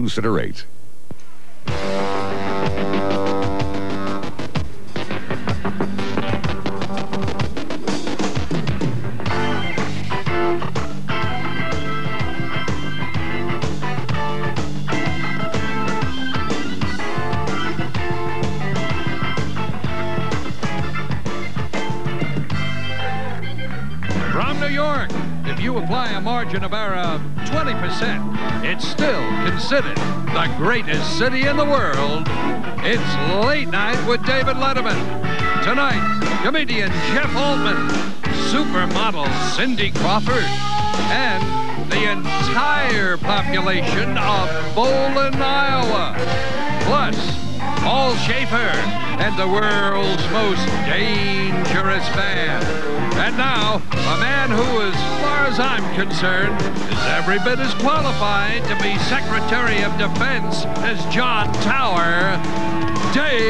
considerate. From New York, if you apply a margin of error of 20%, it's still considered the greatest city in the world. It's Late Night with David Letterman. Tonight, comedian Jeff Altman, supermodel Cindy Crawford, and the entire population of Bolan, Iowa. Plus, Paul Schaefer and the world's most dangerous man. And now, a man who, as far as I'm concerned, is every bit as qualified to be Secretary of Defense as John Tower, David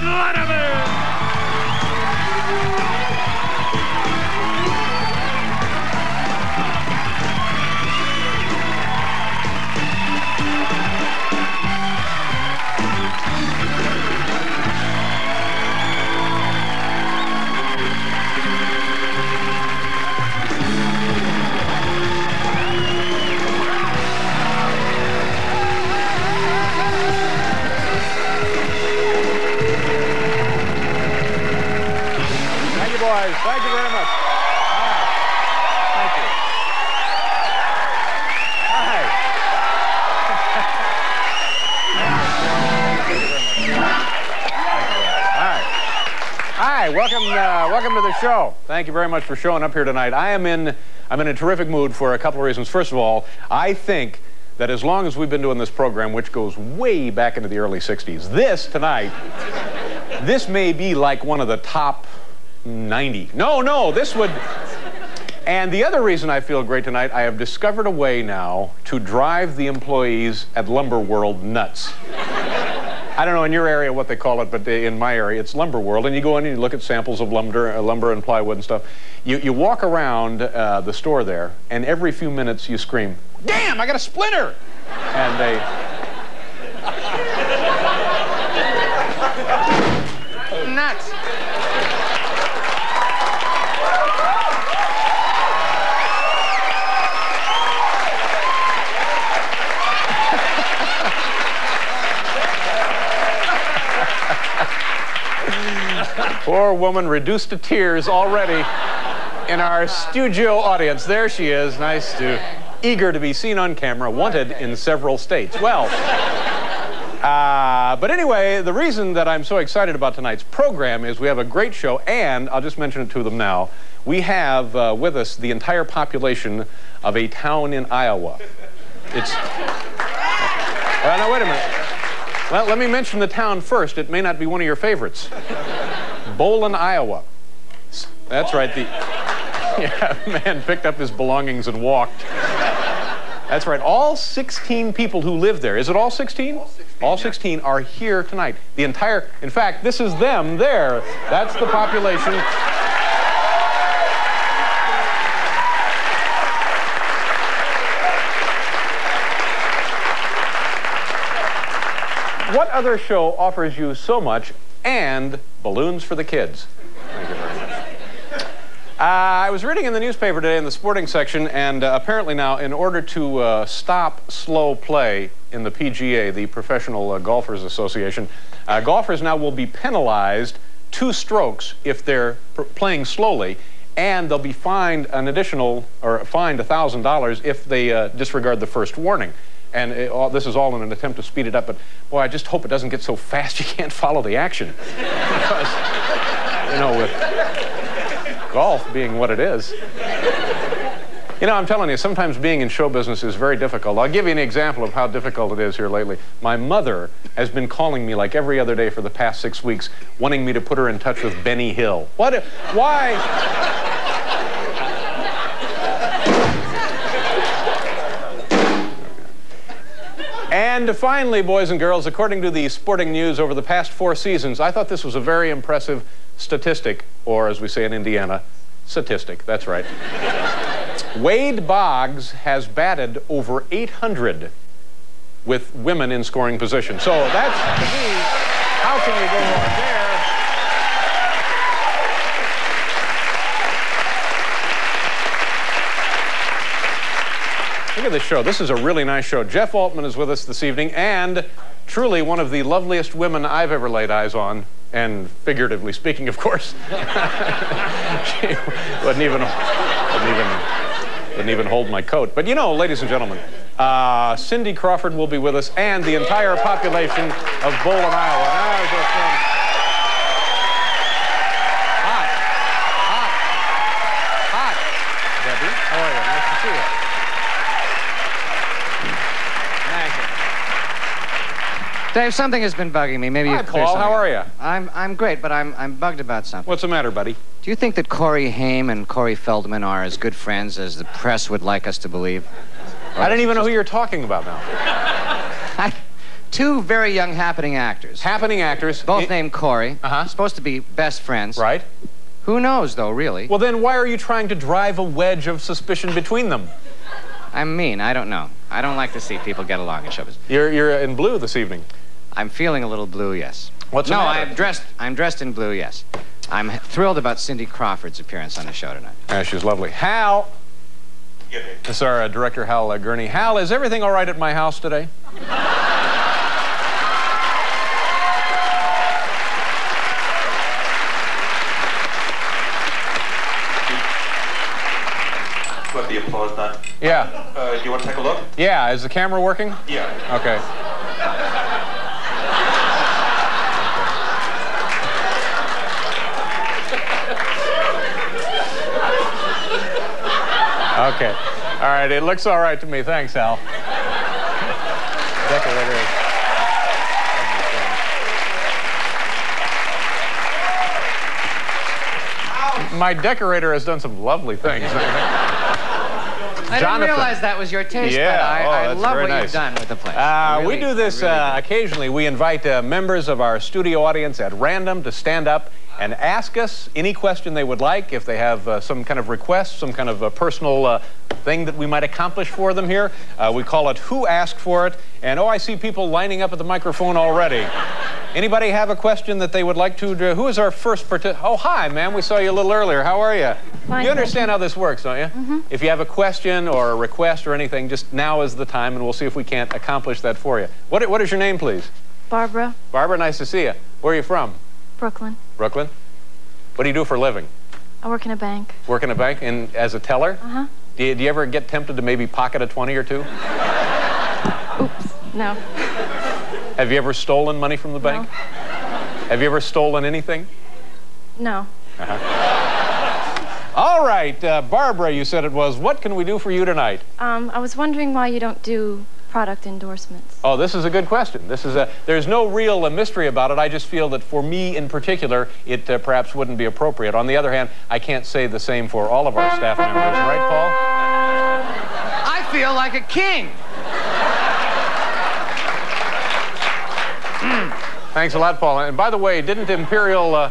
Letterman! Thank you very much. Thank you. Hi, welcome to the show. Thank you very much for showing up here tonight. I'm in a terrific mood for a couple of reasons. First of all, I think that as long as we've been doing this program, which goes way back into the early 60s, this may be like one of the top 90. No, this would... And the other reason I feel great tonight, I have discovered a way now to drive the employees at Lumber World nuts. I don't know in your area what they call it, but in my area it's Lumber World, and you go in and you look at samples of lumber and plywood and stuff. You walk around the store there, and every few minutes you scream, "Damn, I got a splinter!" And they... nuts. Poor woman reduced to tears already in our studio audience. There she is, eager to be seen on camera, wanted in several states. Well, but anyway, the reason that I'm so excited about tonight's program is we have a great show, and I'll just mention it to them now. We have with us the entire population of a town in Iowa. It's... Well, now, wait a minute. Well, let me mention the town first. It may not be one of your favorites. Bolan, Iowa. That's right. Yeah, man picked up his belongings and walked. That's right. All 16 people who live there. Is it all 16? All 16 are here tonight. The entire, in fact, this is them there. That's the population. What other show offers you so much and balloons for the kids? Thank you very much. I was reading in the newspaper today in the sporting section, and apparently now, in order to stop slow play in the PGA, the Professional Golfers Association, golfers now will be penalized 2 strokes if they're playing slowly, and they'll be fined an additional, or fined $1,000 if they disregard the first warning. And this is all in an attempt to speed it up, but boy, I just hope it doesn't get so fast you can't follow the action. Because, you know, with golf being what it is. You know, I'm telling you, sometimes being in show business is very difficult. I'll give you an example of how difficult it is here lately. My mother has been calling me like every other day for the past 6 weeks, wanting me to put her in touch with Benny Hill. What? Why? And finally, boys and girls, according to the Sporting News over the past 4 seasons, I thought this was a very impressive statistic, or as we say in Indiana, statistic, that's right. Wade Boggs has batted over 800 with women in scoring position. So that's, to me, how can you go wrong there? Look at this show. This is a really nice show. Jeff Altman is with us this evening, and truly one of the loveliest women I've ever laid eyes on, and figuratively speaking, of course. She wouldn't even hold my coat. But you know, ladies and gentlemen, Cindy Crawford will be with us, and the entire population of Bolan, Iowa. Now there's our friend. Hi, Debbie. How are you? Nice to see you. Dave, something has been bugging me. Maybe Hi, Paul. How are you? I'm great, but I'm bugged about something. What's the matter, buddy? Do you think that Corey Haim and Corey Feldman are as good friends as the press would like us to believe? I didn't even know who you're talking about now. Two very young happening actors. Happening actors. Both named Corey. Uh-huh. Supposed to be best friends. Right. Who knows, though, really? Well, then why are you trying to drive a wedge of suspicion between them? I'm mean. I don't know. I don't like to see people get along in show business. You're in blue this evening. I'm feeling a little blue, yes. What's the matter? I'm dressed in blue, yes. I'm thrilled about Cindy Crawford's appearance on the show tonight. Yeah, she's lovely. Hal. Yeah, Dave. This is our director, Hal Gurney. Hal, is everything all right at my house today? Got the applause done. Yeah. Do you want to take a look? Yeah, is the camera working? Yeah. Okay. Okay. All right, it looks all right to me. Thanks, Hal. Decorator. My decorator has done some lovely things. I didn't realize that was your taste, Yeah. but I that's love very what nice. you've done with the place. We do this occasionally. We invite members of our studio audience at random to stand up and ask us any question they would like. If they have some kind of request, some kind of personal thing that we might accomplish for them here, we call it Who Asked For It? And I see people lining up at the microphone already. Anybody have a question that they would like to? Who is our first participant? Oh, hi, ma'am. We saw you a little earlier. How are you? Fine, you understand how this works, don't you? Mm-hmm. If you have a question or a request or anything, just now is the time, and we'll see if we can't accomplish that for you. What is your name, please? Barbara, Barbara, nice to see you. Where are you from? Brooklyn. Brooklyn? What do you do for a living? I work in a bank. Work in a bank and as a teller? Uh-huh. Do you ever get tempted to maybe pocket a 20 or two? Oops, no. Have you ever stolen money from the bank? No. Have you ever stolen anything? No. All right, Barbara, you said it was. What can we do for you tonight? I was wondering why you don't do product endorsements. Oh, this is a good question. There's no real mystery about it. I just feel that for me in particular, it perhaps wouldn't be appropriate. On the other hand, I can't say the same for all of our staff members. Right, Paul? I feel like a king. Thanks a lot, Paul. And by the way, didn't Imperial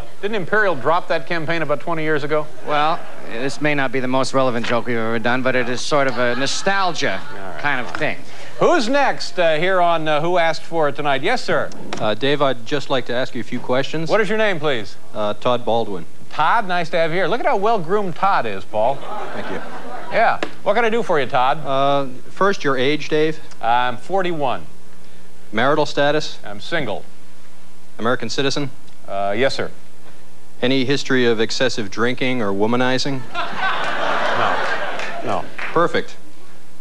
drop that campaign about 20 years ago? Well, this may not be the most relevant joke we've ever done, but it is sort of a nostalgia kind of thing. Who's next here on Who Asked For It tonight? Yes, sir. Dave, I'd just like to ask you a few questions. What is your name, please? Todd Baldwin. Todd, nice to have you here. Look at how well-groomed Todd is, Paul. Thank you. Yeah. What can I do for you, Todd? First, your age, Dave. I'm 41. Marital status. I'm single. American citizen. Yes, sir. Any history of excessive drinking or womanizing? No. Perfect.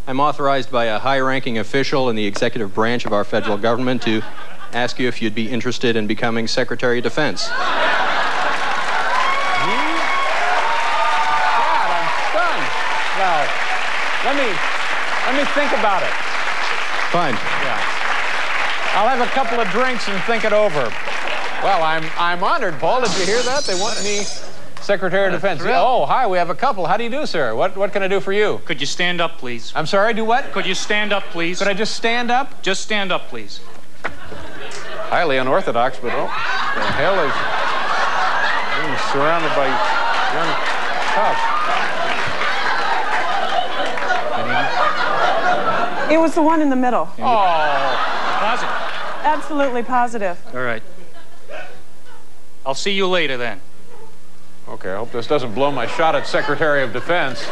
I'm authorized by a high-ranking official in the executive branch of our federal government to ask you if you'd be interested in becoming Secretary of Defense. God, I'm stunned. Now, let me think about it. Fine. Yeah. I'll have a couple of drinks and think it over. Well, I'm honored, Paul. Did you hear that? They want me Secretary of Defense. Oh, hi, we have a couple. How do you do, sir? What can I do for you? Could you stand up, please? I'm sorry, do what? Could you stand up, please? Could I just stand up? Just stand up, please. Highly unorthodox, but oh, the hell is being surrounded by young cops. It was the one in the middle. Positive. Absolutely positive. All right. I'll see you later then. Okay, I hope this doesn't blow my shot at Secretary of Defense.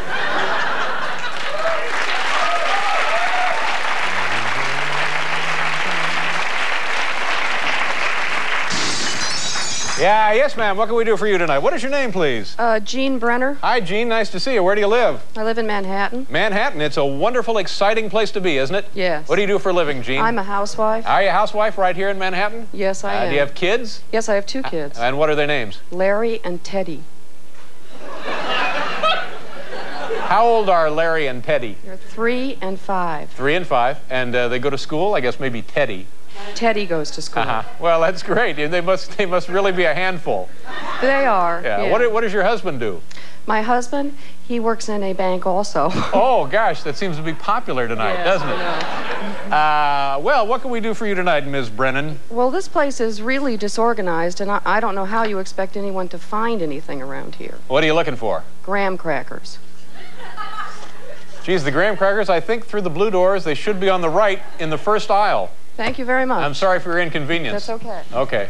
Yeah, yes, ma'am. What can we do for you tonight? What is your name, please? Jean Brenner. Hi, Jean. Nice to see you. Where do you live? I live in Manhattan. Manhattan. It's a wonderful, exciting place to be, isn't it? Yes. What do you do for a living, Jean? I'm a housewife. Are you a housewife right here in Manhattan? Yes, I am. Do you have kids? Yes, I have 2 kids. And what are their names? Larry and Teddy. How old are Larry and Teddy? They're 3 and 5. 3 and 5. And they go to school? I guess maybe Teddy. Teddy goes to school. Well, that's great. They must really be a handful. They are. Yeah. What does your husband do? My husband, he works in a bank also. Oh, gosh, that seems to be popular tonight, doesn't it? Well, what can we do for you tonight, Ms. Brennan? Well, this place is really disorganized, and I don't know how you expect anyone to find anything around here. What are you looking for? Graham crackers. Geez, the graham crackers, I think through the blue doors, they should be on the right in the first aisle. Thank you very much. I'm sorry for your inconvenience. That's okay. Okay.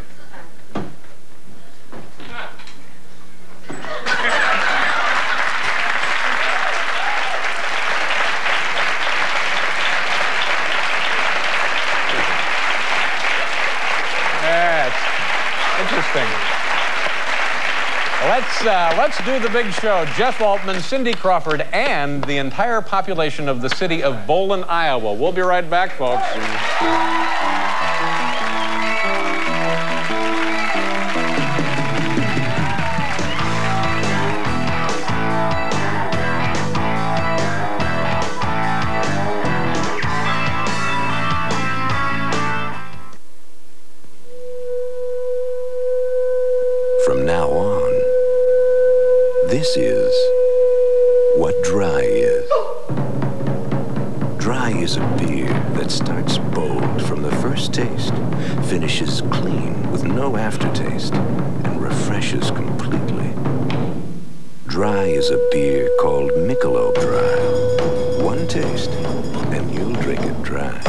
That's interesting. Let's do the big show. Jeff Altman, Cindy Crawford, and the entire population of the city of Bolan, Iowa. We'll be right back, folks. From now on, this is what dry is. Dry is a beer that starts bold from the first taste, finishes clean with no aftertaste, and refreshes completely. Dry is a beer called Michelob Dry. One taste, and you'll drink it dry.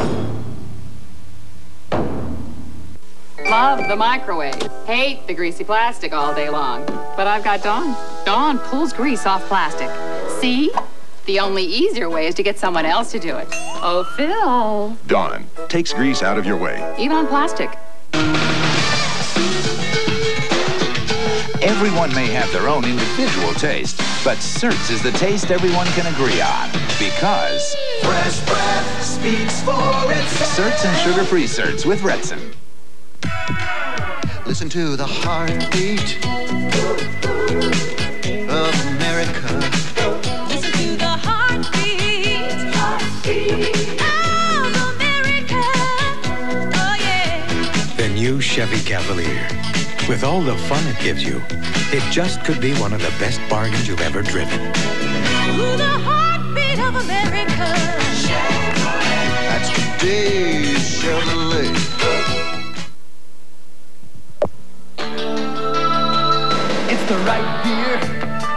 Love the microwave. Hate the greasy plastic all day long. But I've got Dawn. Dawn pulls grease off plastic. See? The only easier way is to get someone else to do it. Oh, Phil. Dawn takes grease out of your way. Even on plastic. Everyone may have their own individual taste, but Certs is the taste everyone can agree on. Because fresh breath speaks for itself. Certs and sugar-free Certs with Retsin. Listen to the heartbeat of America. Listen to the heartbeat of America. Oh, yeah. The new Chevy Cavalier. With all the fun it gives you, it just could be one of the best bargains you've ever driven. Ooh, the heartbeat of America. Chevrolet. That's today's Chevrolet. It's the right beer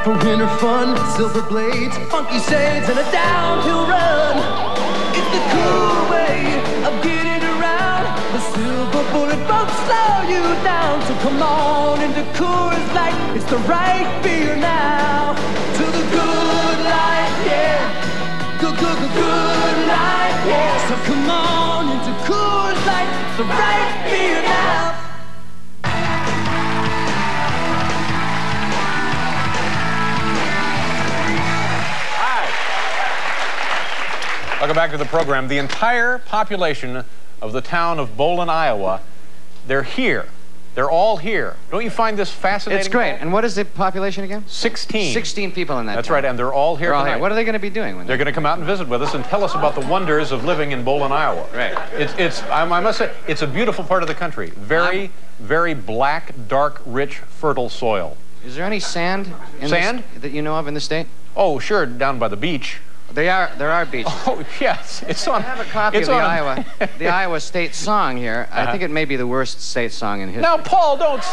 for winter fun. Silver blades, funky shades, and a downhill run. It's the cool way of getting around. The silver bullet won't slow you down. So come on into Coors Light. It's the right beer now. To the good life, yeah. Good life, yeah. So come on into Coors Light. It's the right beer now. Welcome back to the program. The entire population of the town of Bolan, Iowa, they're here. They're all here. Don't you find this fascinating? It's great. And what is the population again? 16. 16 people in that That's town. right, and they're all here tonight. What are they going to be doing? They're going to come out and visit with us and tell us about the wonders of living in Bolan, Iowa. Right. I must say, it's a beautiful part of the country. Very, very black, dark, rich, fertile soil. Is there any sand? That you know of in the state? Oh, sure, down by the beach. There are beaches. Oh, yes. It's on. I have a copy of the Iowa state song here. I think it may be the worst state song in history. Now, Paul, don't.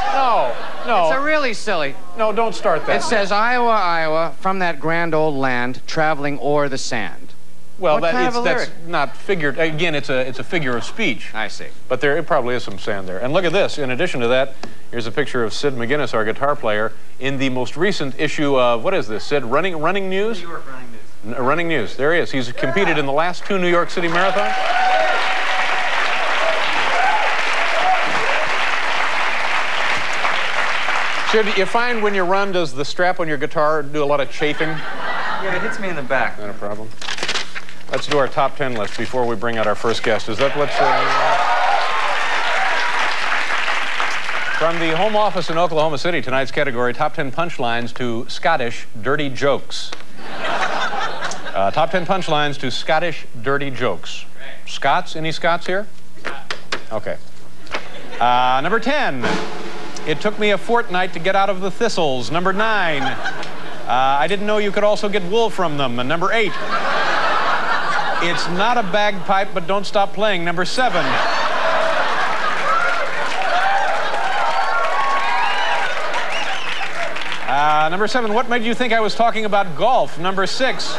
No. It's a really silly. No, don't start that. It says, Iowa, Iowa, from that grand old land, traveling o'er the sand. Well, What kind of a that's lyric? not figured. Again, it's a figure of speech. I see. But it probably is some sand there. And look at this. In addition to that, here's a picture of Sid McGuinness, our guitar player, in the most recent issue of, what is this, Sid? Running News? New York Running News. Running News. There he is. He's competed in the last 2 New York City marathons. Sid, you find when you run, does the strap on your guitar do a lot of chafing? Yeah, it hits me in the back. Not a problem. Let's do our top 10 list before we bring out our first guest. Is that what's... From the home office in Oklahoma City, tonight's category, top 10 punchlines to Scottish dirty jokes. Top 10 punchlines to Scottish dirty jokes. Scots? Any Scots here? Okay. Number 10. It took me a fortnight to get out of the thistles. Number 9. I didn't know you could also get wool from them. And number 8. It's not a bagpipe, but don't stop playing. Number 7. Number 7, what made you think I was talking about golf? Number 6,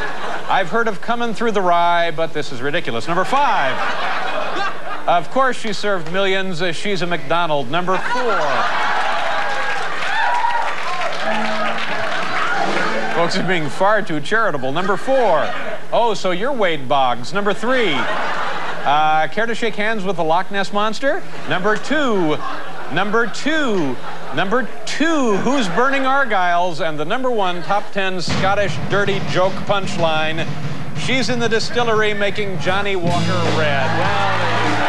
I've heard of coming through the rye, but this is ridiculous. Number 5, of course she served millions. She's a McDonald. Number 4. Folks are being far too charitable. Number 4, oh, so you're Wade Boggs. Number 3, care to shake hands with the Loch Ness Monster? Number 2, who's burning Argyles? And the number 1 top 10 Scottish dirty joke punchline, she's in the distillery making Johnny Walker red. Well, there you go.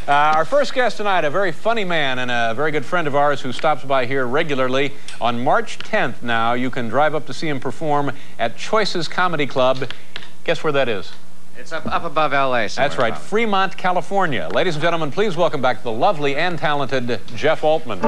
Our first guest tonight, a very funny man and a very good friend of ours who stops by here regularly. On March 10th now, you can drive up to see him perform at Choices Comedy Club. Guess where that is? It's up above L.A. That's right, Fremont, California. Ladies and gentlemen, please welcome back the lovely and talented Jeff Altman.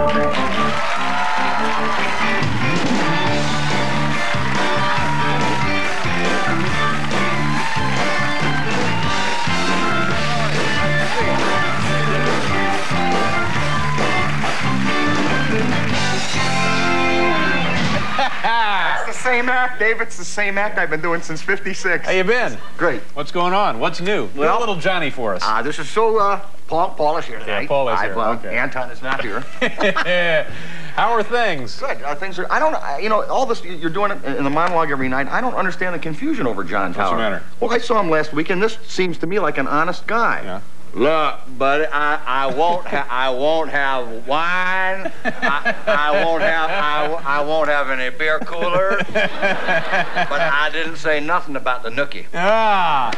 It's the same act, Dave. It's the same act I've been doing since '56. How you been? Great. What's going on? What's new? Well, a little Johnny for us. This is so, Paul is here tonight. Yeah, Paul is here. Okay. Anton is not here. How are things? Good. Things are, you know, all this, you're doing it in the monologue every night. I don't understand the confusion over John Tower. What's the matter? Well, I saw him last week, and this seems to me like an honest guy. Yeah. Look, buddy, I won't have wine. I won't have any beer cooler. But I didn't say nothing about the nookie. Ah.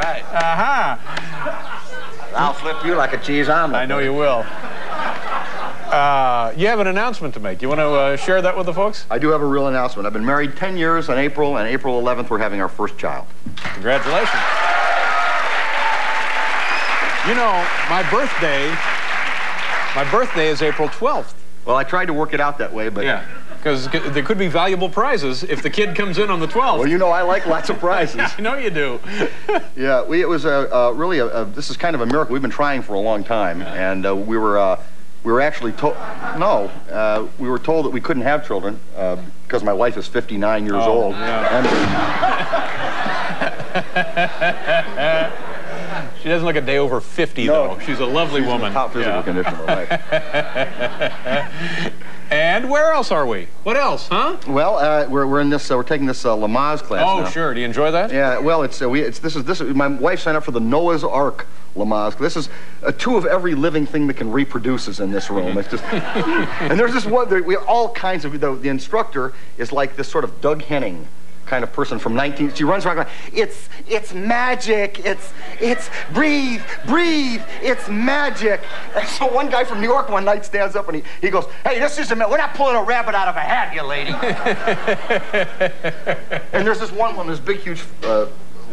Right. Uh-huh. I'll flip you like a cheese omelet. I know you will. You have an announcement to make. You want to share that with the folks? I do have a real announcement. I've been married 10 years in April, and April 11th we're having our first child. Congratulations. You know, my birthday is April 12th. Well, I tried to work it out that way, but... Yeah, because there could be valuable prizes if the kid comes in on the 12th. Well, you know I like lots of prizes. I know you do. Yeah, it was really this is kind of a miracle. We've been trying for a long time, and we were actually told, we were told that we couldn't have children because my wife is 59 years old. Yeah. She doesn't look a day over 50, though. She's a lovely woman. In top physical condition of her life. And where else are we? What else, huh? Well, we're in this. We're taking this Lamaze class. Oh, now. Sure. Do you enjoy that? Yeah. Well, this is. My wife signed up for the Noah's Ark Lamaze. This is 2 of every living thing that can reproduce is in this room. It's just. And there's this one. We have all kinds of. The instructor is like this sort of Doug Henning kind of person from she runs around going, it's magic, it's breathe, it's magic. And so one guy from New York one night stands up and he goes, hey, this isn't, we're not pulling a rabbit out of a hat, you lady. And there's this one woman, this big, huge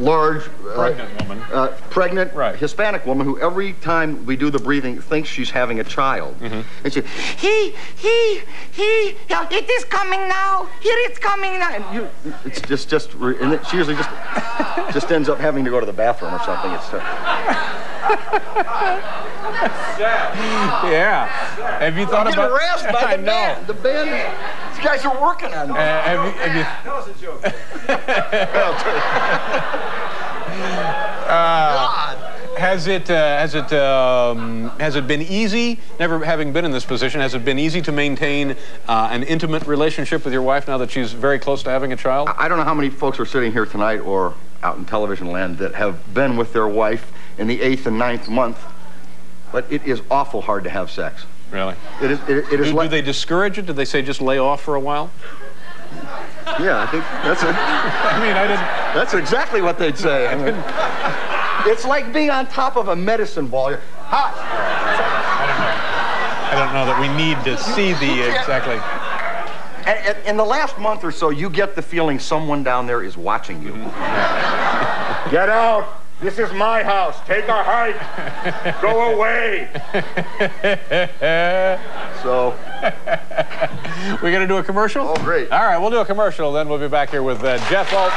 large, pregnant woman. Pregnant Hispanic woman who every time we do the breathing thinks she's having a child. And she, it is coming now. Here it's coming now. And it's and she usually just ends up having to go to the bathroom or something. It's yeah. Have you thought about? Harassed by the band. The band. These guys are working on that. That was a joke. Has it been easy? Never having been in this position, has it been easy to maintain an intimate relationship with your wife now that she's very close to having a child? I don't know how many folks are sitting here tonight or out in television land that have been with their wife in the 8th and 9th month, but it is awful hard to have sex. Really? It is. Do they discourage it? Do they say just lay off for a while? Yeah, I think that's it. I mean, I didn't. That's exactly what they'd say. I mean, it's like being on top of a medicine ball. Hot. I don't know that we need to see the exactly. In the last month or so, you get the feeling someone down there is watching you. Get out. This is my house. Take a hike. Go away. So. We're going to do a commercial? Oh, great. All right, we'll do a commercial, then we'll be back here with Jeff Altman.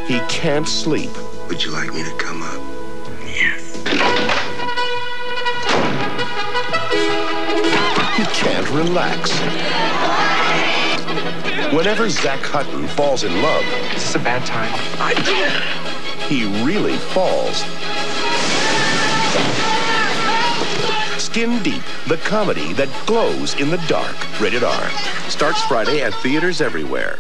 He can't sleep. Would you like me to come up? He can't relax. Whenever Zach Hutton falls in love, Is this a bad time? he really falls. Skin Deep, the comedy that glows in the dark. Rated R. Starts Friday at theaters everywhere.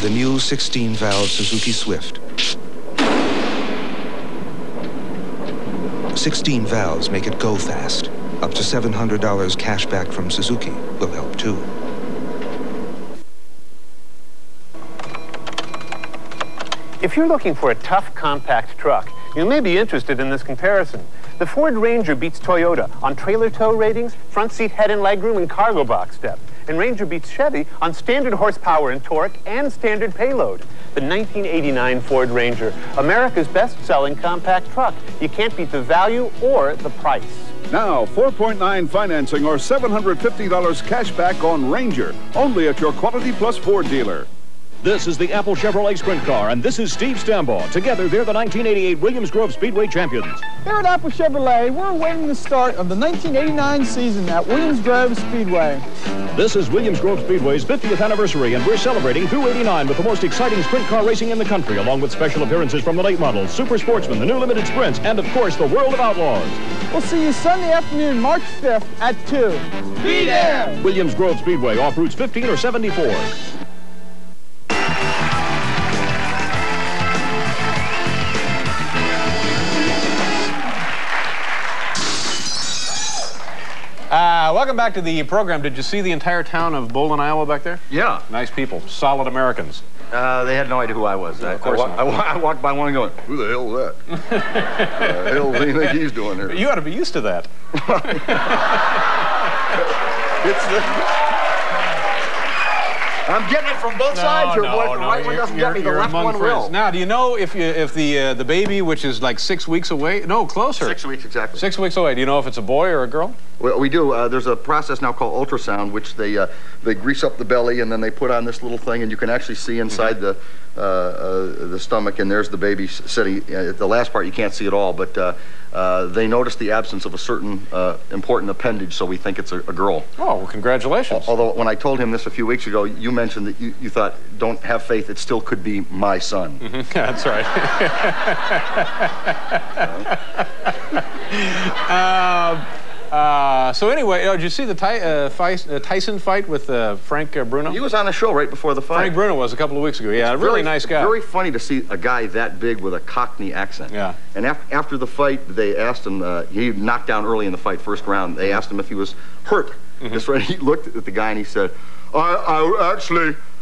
The new 16-valve Suzuki Swift. 16 valves make it go fast. Up to $700 cash back from Suzuki will help too. If you're looking for a tough, compact truck, you may be interested in this comparison. The Ford Ranger beats Toyota on trailer tow ratings, front seat head and legroom, and cargo box depth. And Ranger beats Chevy on standard horsepower and torque and standard payload. The 1989 Ford Ranger, America's best-selling compact truck. You can't beat the value or the price. Now, 4.9 financing or $750 cash back on Ranger, only at your Quality Plus Ford dealer. This is the Apple Chevrolet Sprint Car, and this is Steve Stambaugh. Together, they're the 1988 Williams Grove Speedway champions. Here at Apple Chevrolet, we're awaiting the start of the 1989 season at Williams Grove Speedway. This is Williams Grove Speedway's 50th anniversary, and we're celebrating through '89 with the most exciting sprint car racing in the country, along with special appearances from the late models, Super Sportsman, the new limited sprints, and, of course, the World of Outlaws. We'll see you Sunday afternoon, March 5th at 2. Be there! Williams Grove Speedway, off routes 15 or 74. Welcome back to the program. Did you see the entire town of Bolan, Iowa back there? Yeah. Nice people. Solid Americans. They had no idea who I was. Of course not. I walked by one and going, who the hell is that? The hell do you think he's doing here? You ought to be used to that. I'm getting it from both sides here, boy. The right one doesn't get me, the left one will. Now, do you know if the baby, which is like 6 weeks away? No, closer. 6 weeks, exactly. 6 weeks away. Do you know if it's a boy or a girl? Well, we do. There's a process now called ultrasound, which they grease up the belly and then they put on this little thing, and you can actually see inside the stomach, and there's the baby sitting. The last part you can't see at all, but they noticed the absence of a certain important appendage, so we think it's a girl. Oh, well, congratulations. Although when I told him this a few weeks ago, you mentioned that you thought, don't have faith, it still could be my son. Mm-hmm. That's right. So anyway, did you see the Tyson fight with Frank Bruno? He was on the show right before the fight. Frank Bruno was a couple of weeks ago. Yeah, really nice guy. Very funny to see a guy that big with a Cockney accent. Yeah. And after the fight, they asked him. He knocked down early in the fight, first round. They asked him if he was hurt. Just right. He looked at the guy and he said, "I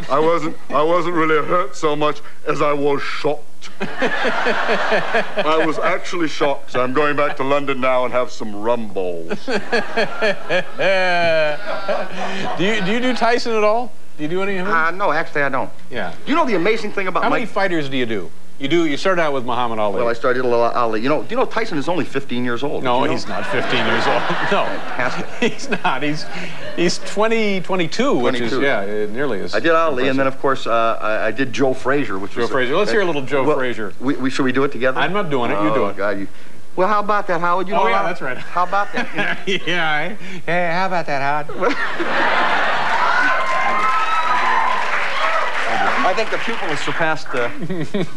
wasn't really hurt so much as I was shocked. I was actually shocked. I'm going back to London now and have some rum balls." Do you do Tyson at all? Do you do any of him? No, actually I don't. Yeah. Do you know the amazing thing about How many fighters do you do? You started out with Muhammad Ali. Well, I started a little Ali. Do you know Tyson is only 15 years old? No, he's not 15 years old. No. Fantastic. He's not. He's 22, which is, nearly as I did Ali, impressive. and then, of course, I did Joe Frazier, which was... Joe Frazier. Let's hear a little Joe Frazier. Should we do it together? I'm not doing it. You do it. God, well, how about that, Howard? That's right. How about that? Yeah. Hey, how about that, Howard? I think the pupil has surpassed the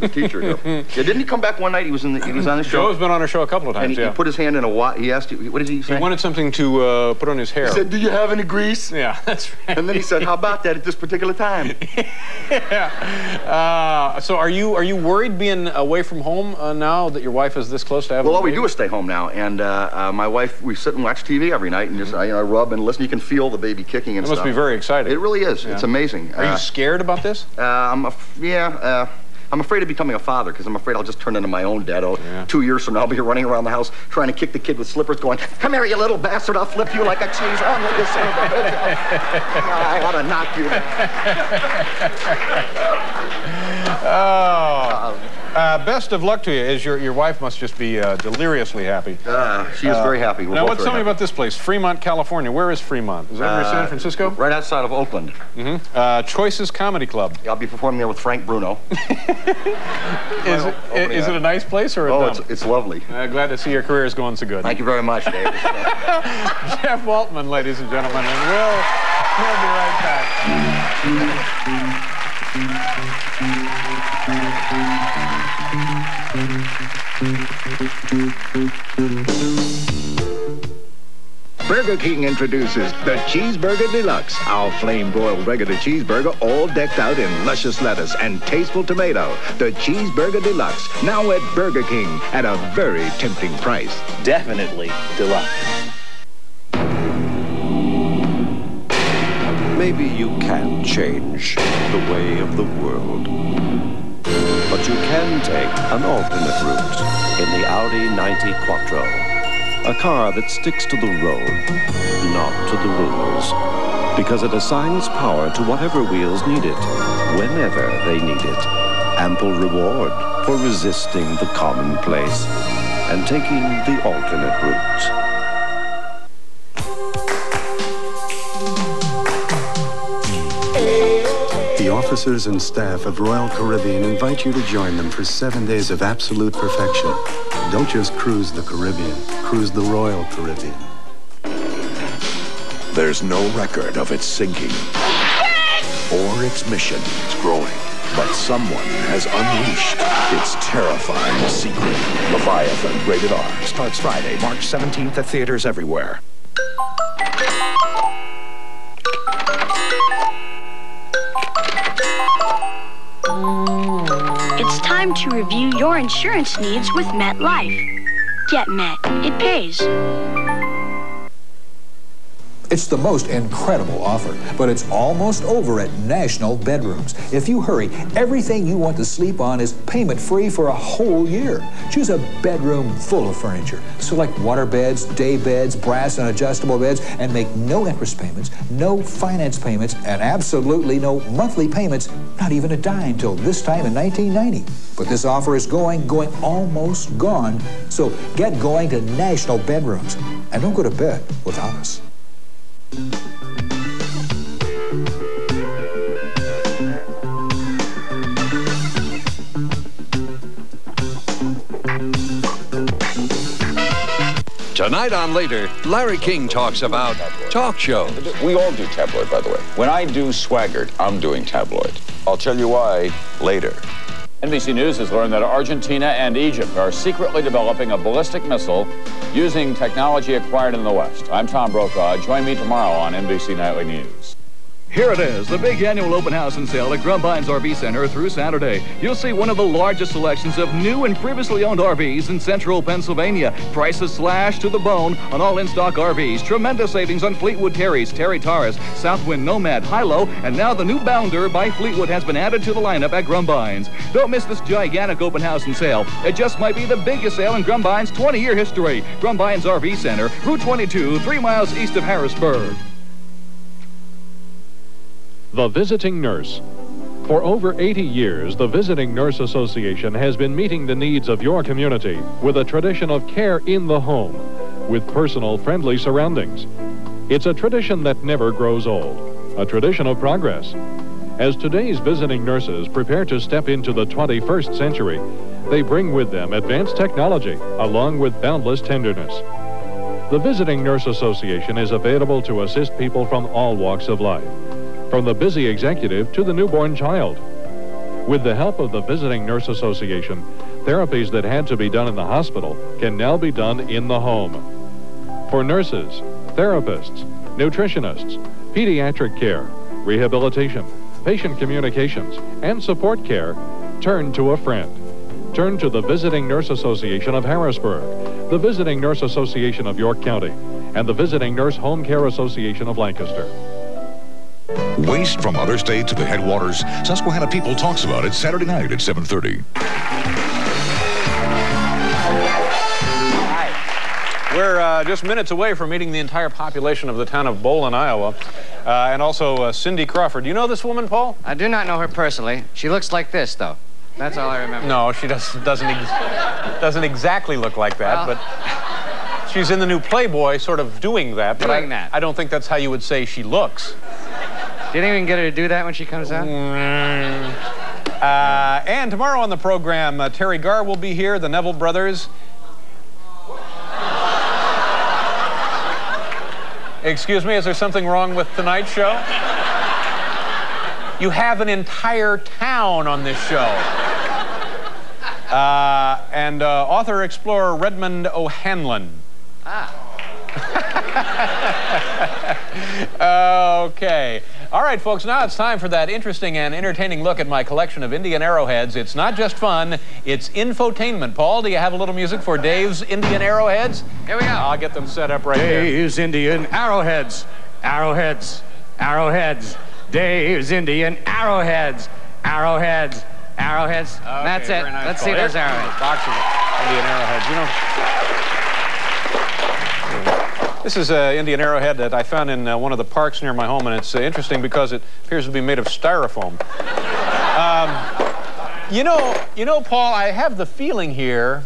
teacher. Yeah, didn't he come back one night? He was on the show. Joe's been on our show a couple of times. And he put his hand in a he asked you, what did he say? He wanted something to put on his hair. He said, "Do you have any grease?" Yeah, that's right. And then he said, "How about that at this particular time?" Yeah. So are you worried being away from home now that your wife is this close to having? Well, all we do is stay home now, and my wife, we sit and watch TV every night, and just I rub and listen. You can feel the baby kicking and It stuff. must be very exciting. It really is. Yeah. It's amazing. Are you scared about this? I'm afraid of becoming a father because I'm afraid I'll just turn into my own dad. 2 years from now, I'll be running around the house trying to kick the kid with slippers, going, "Come here, you little bastard! I'll flip you like a cheese on with this son of a bitch. I ought to knock you down." Best of luck to you. Your wife must just be deliriously happy. She is very happy. Now, tell me about this place, Fremont, California. Where is Fremont? Is that near San Francisco? Right outside of Oakland. Choices Comedy Club. I'll be performing there with Frank Bruno. Is it a nice place or a dump? It's lovely. Glad to see your career is going so good. Thank you very much, Dave. Jeff Altman, ladies and gentlemen, and we'll be right back. Burger King introduces the Cheeseburger Deluxe, our flame-broiled regular cheeseburger all decked out in luscious lettuce and tasteful tomato. The Cheeseburger Deluxe, now at Burger King at a very tempting price. Definitely deluxe. Maybe you can't change the way of the world, but you can take an alternate route in the Audi 90 Quattro. A car that sticks to the road, not to the rules, because it assigns power to whatever wheels need it, whenever they need it. Ample reward for resisting the commonplace and taking the alternate route. The officers and staff of Royal Caribbean invite you to join them for 7 days of absolute perfection. Don't just cruise the Caribbean, cruise the Royal Caribbean. There's no record of its sinking or its mission. It's growing, but someone has unleashed its terrifying secret. Leviathan, rated R, starts Friday, March 17th at theaters everywhere. It's time to review your insurance needs with MetLife. Get Met. It pays. It's the most incredible offer, but it's almost over at National Bedrooms. If you hurry, everything you want to sleep on is payment-free for a whole year. Choose a bedroom full of furniture. Select water beds, day beds, brass and adjustable beds, and make no interest payments, no finance payments, and absolutely no monthly payments, not even a dime till this time in 1990. But this offer is going almost gone. So get going to National Bedrooms. And don't go to bed without us. Tonight on Later, Larry King talks about talk shows. We all do tabloid, by the way. When I do Swaggart, I'm doing tabloid. I'll tell you why later. NBC News has learned that Argentina and Egypt are secretly developing a ballistic missile using technology acquired in the West. I'm Tom Brokaw. Join me tomorrow on NBC Nightly News. Here it is, the big annual open house and sale at Grumbine's RV Center through Saturday. You'll see one of the largest selections of new and previously owned RVs in central Pennsylvania. Prices slashed to the bone on all in-stock RVs. Tremendous savings on Fleetwood Terry's, Terry Taurus, Southwind Nomad, Hilo, and now the new Bounder by Fleetwood has been added to the lineup at Grumbine's. Don't miss this gigantic open house and sale. It just might be the biggest sale in Grumbine's 20-year history. Grumbine's RV Center, Route 22, 3 miles east of Harrisburg. The Visiting Nurse. For over 80 years, the Visiting Nurse Association has been meeting the needs of your community with a tradition of care in the home, with personal, friendly surroundings. It's a tradition that never grows old, a tradition of progress. As today's visiting nurses prepare to step into the 21st century, they bring with them advanced technology along with boundless tenderness. The Visiting Nurse Association is available to assist people from all walks of life, from the busy executive to the newborn child. With the help of the Visiting Nurse Association, therapies that had to be done in the hospital can now be done in the home. For nurses, therapists, nutritionists, pediatric care, rehabilitation, patient communications, and support care, turn to a friend. Turn to the Visiting Nurse Association of Harrisburg, the Visiting Nurse Association of York County, and the Visiting Nurse Home Care Association of Lancaster. Waste from other states at the headwaters. Susquehanna People talks about it Saturday night at 7:30. Hi. We're just minutes away from meeting the entire population of the town of Bolan, Iowa, and also Cindy Crawford. Do you know this woman, Paul? I do not know her personally. She looks like this, though. That's all I remember. No, she doesn't exactly look like that, but she's in the new Playboy sort of doing that. Doing that. I don't think that's how you would say she looks. You didn't even get her to do that when she comes out? And tomorrow on the program, Terry Garr will be here, the Neville brothers. Excuse me, is there something wrong with tonight's show? You have an entire town on this show. And author-explorer Redmond O'Hanlon. Okay. All right, folks, now it's time for that interesting and entertaining look at my collection of Indian arrowheads. It's not just fun, it's infotainment. Paul, do you have a little music for Dave's Indian arrowheads? Here we go. I'll get them set up right here. Dave's Indian arrowheads. Arrowheads. Arrowheads. Dave's Indian arrowheads. Arrowheads. Arrowheads. Okay, that's it. nice, Let's Paul. see those arrowheads. Boxing Indian arrowheads. You know, this is an Indian arrowhead that I found in one of the parks near my home, and it's interesting because it appears to be made of styrofoam. You know, Paul, I have the feeling here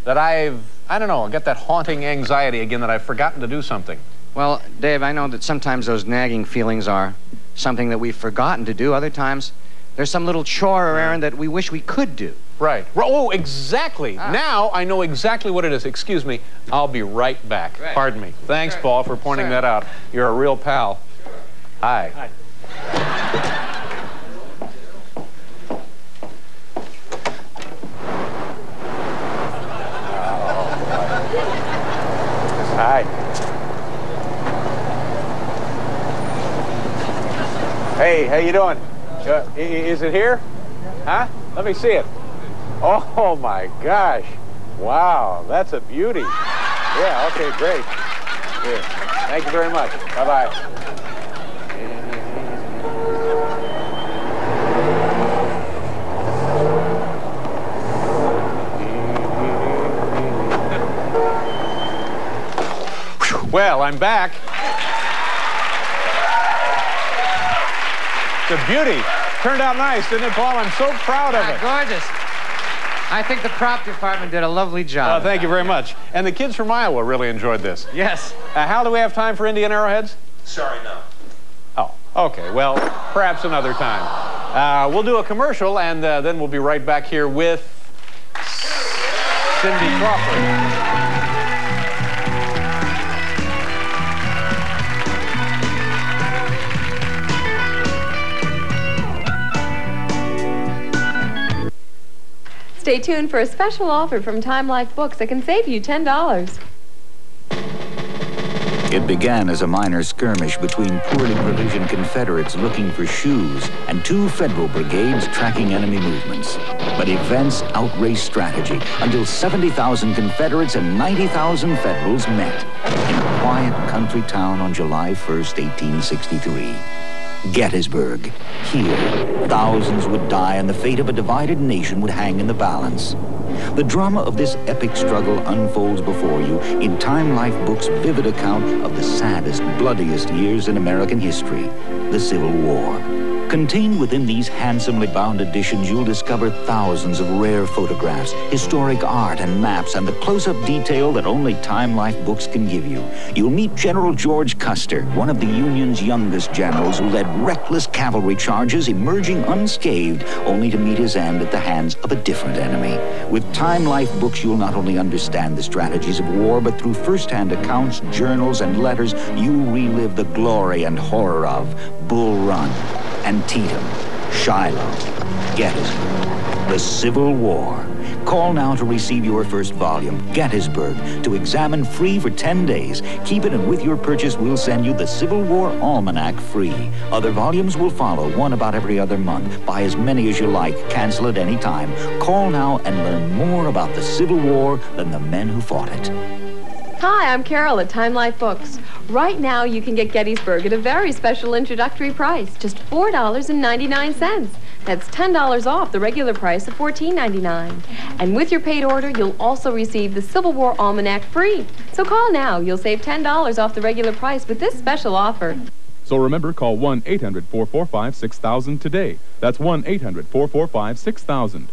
that I don't know, I got that haunting anxiety again that I've forgotten to do something. Well, Dave, I know that sometimes those nagging feelings are something that we've forgotten to do. Other times, there's some little chore or errand that we wish we could do. Right. Oh, exactly. Now I know exactly what it is. Excuse me. I'll be right back. Right. Pardon me. Thanks, Paul, for pointing that out. You're a real pal. Hi. Hi. Hi. Hey, how you doing? Is it here? Huh? Let me see it. Oh my gosh. Wow, that's a beauty. Yeah, okay, great. Here. Thank you very much. Bye-bye. Well, I'm back. It's a beauty. Turned out nice, didn't it, Paul? I'm so proud of it. Gorgeous. I think the prop department did a lovely job. Thank you very much. And the kids from Iowa really enjoyed this. Yes. Hal, do we have time for Indian arrowheads? Sorry, no. Oh, okay. Well, perhaps another time. We'll do a commercial, and then we'll be right back here with Cindy Crawford. Stay tuned for a special offer from Time Life Books that can save you $10. It began as a minor skirmish between poorly provisioned Confederates looking for shoes and two Federal brigades tracking enemy movements. But events outraced strategy until 70,000 Confederates and 90,000 Federals met in a quiet country town on July 1st, 1863. Gettysburg. Here, thousands would die and the fate of a divided nation would hang in the balance. The drama of this epic struggle unfolds before you in Time Life Books' vivid account of the saddest, bloodiest years in American history, the Civil War. Contained within these handsomely bound editions, you'll discover thousands of rare photographs, historic art and maps, and the close-up detail that only Time Life Books can give you. You'll meet General George Custer, one of the Union's youngest generals who led reckless cavalry charges, emerging unscathed, only to meet his end at the hands of a different enemy. With Time Life Books, you'll not only understand the strategies of war, but through first-hand accounts, journals, and letters, you'll relive the glory and horror of Bull Run, Antietam, Shiloh, Gettysburg, the Civil War. Call now to receive your first volume, Gettysburg, to examine free for 10 days. Keep it, and with your purchase, we'll send you the Civil War Almanac free. Other volumes will follow, one about every other month. Buy as many as you like. Cancel at any time. Call now and learn more about the Civil War than the men who fought it. Hi, I'm Carol at Time Life Books. Right now, you can get Gettysburg at a very special introductory price, just $4.99. That's $10 off the regular price of $14.99. And with your paid order, you'll also receive the Civil War Almanac free. So call now. You'll save $10 off the regular price with this special offer. So remember, call 1-800-445-6000 today. That's 1-800-445-6000.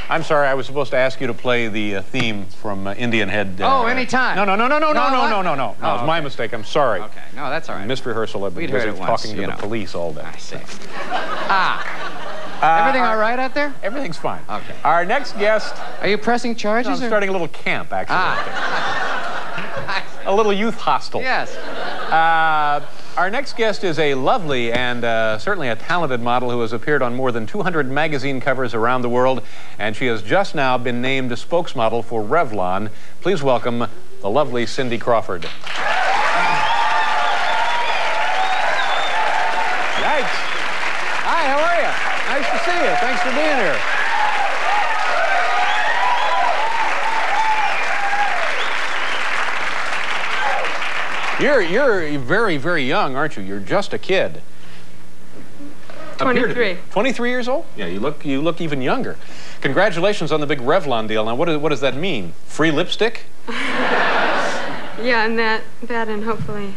I'm sorry, I was supposed to ask you to play the theme from Indian Head. Oh, anytime. No. It was my mistake. I'm sorry. Okay, no, that's all right. Missed rehearsal. I've been busy talking to the police all day. I see. Everything all right out there? Everything's fine. Okay. Our next guest... Are you pressing charges? No, I'm starting a little camp, actually. A little youth hostel. Yes. Our next guest is a lovely and certainly a talented model who has appeared on more than 200 magazine covers around the world, and she has just now been named a spokesmodel for Revlon. Please welcome the lovely Cindy Crawford. Yikes. Hi, how are you? Nice to see you. Thanks for being here. You're very, very young, aren't you? You're just a kid. 23. 23 years old? Yeah, you look even younger. Congratulations on the big Revlon deal. Now, what does that mean? Free lipstick? Yeah, and that and hopefully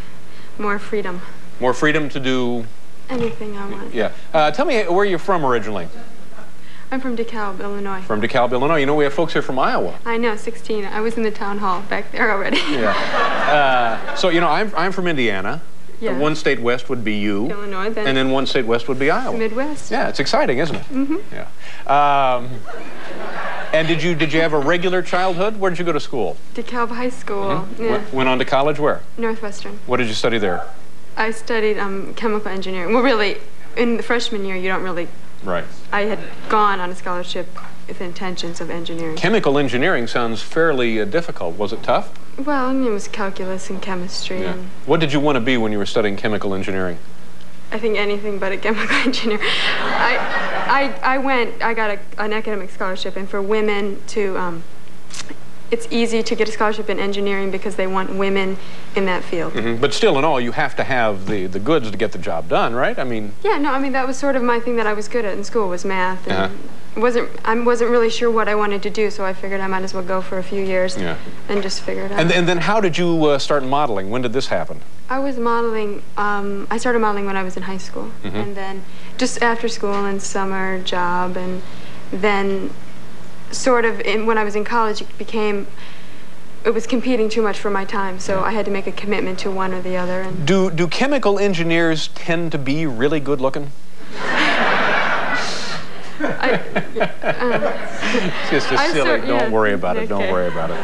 more freedom. More freedom to do anything I want. Yeah. Tell me where you're from originally. I'm from DeKalb, Illinois. From DeKalb, Illinois. You know, we have folks here from Iowa. I know, 16. I was in the town hall back there already. Yeah. So, you know, I'm from Indiana. Yeah. One state west would be you. Illinois, then. And then one state west would be Iowa. Midwest. Yeah, it's exciting, isn't it? Mm-hmm. Yeah. And did you have a regular childhood? Where did you go to school? DeKalb High School. Mm-hmm. Yeah. Went on to college where? Northwestern. What did you study there? I studied chemical engineering. Well, really, in the freshman year, you don't really... Right. I had gone on a scholarship with intentions of engineering. Chemical engineering sounds fairly difficult. Was it tough? Well, I mean, it was calculus and chemistry. Yeah. And What did you want to be when you were studying chemical engineering? I think anything but a chemical engineer. I got an academic scholarship, and for women to, it's easy to get a scholarship in engineering because they want women in that field. Mm-hmm. But still in all, you have to have the goods to get the job done, right? I mean... Yeah, no, I mean, that was sort of my thing that I was good at in school, was math. And I wasn't really sure what I wanted to do, so I figured I might as well go for a few years and just figure it out. And then how did you start modeling? When did this happen? I was modeling, I started modeling when I was in high school. Mm-hmm. And then just after school and summer job, and then sort of when I was in college, it was competing too much for my time, so I had to make a commitment to one or the other. And Do chemical engineers tend to be really good looking? It's just silly. Don't worry about it. Don't worry about it.